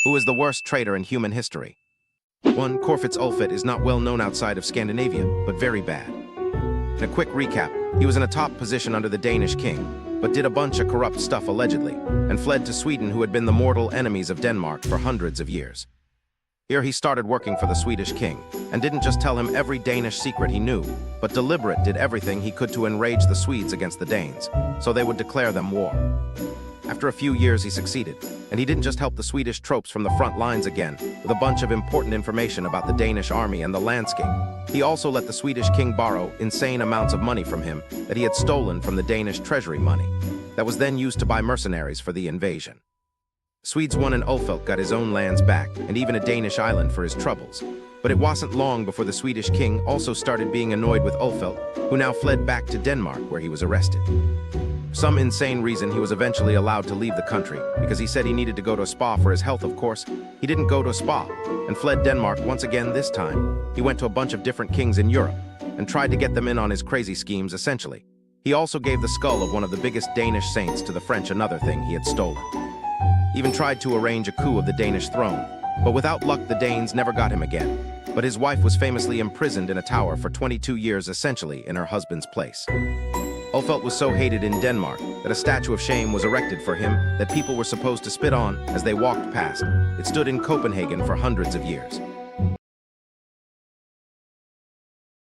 Who is the worst traitor in human history? 1. Corfitz Ulfit is not well known outside of Scandinavia, but very bad. In a quick recap, he was in a top position under the Danish king, but did a bunch of corrupt stuff allegedly, and fled to Sweden, who had been the mortal enemies of Denmark for hundreds of years. Here he started working for the Swedish king, and didn't just tell him every Danish secret he knew, but deliberate did everything he could to enrage the Swedes against the Danes, so they would declare them war. After a few years he succeeded, and he didn't just help the Swedish troops from the front lines again, with a bunch of important information about the Danish army and the landscape. He also let the Swedish king borrow insane amounts of money from him that he had stolen from the Danish treasury money, that was then used to buy mercenaries for the invasion. Swedes won, and Ulfelt got his own lands back, and even a Danish island for his troubles. But it wasn't long before the Swedish king also started being annoyed with Ulfelt, who now fled back to Denmark, where he was arrested. For some insane reason, he was eventually allowed to leave the country, because he said he needed to go to a spa for his health. Of course, he didn't go to a spa, and fled Denmark once again. This time, he went to a bunch of different kings in Europe, and tried to get them in on his crazy schemes, essentially. He also gave the skull of one of the biggest Danish saints to the French, another thing he had stolen. He even tried to arrange a coup of the Danish throne, but without luck the Danes never got him again. But his wife was famously imprisoned in a tower for 22 years, essentially in her husband's place. Ulfelt was so hated in Denmark that a statue of shame was erected for him that people were supposed to spit on as they walked past. It stood in Copenhagen for hundreds of years.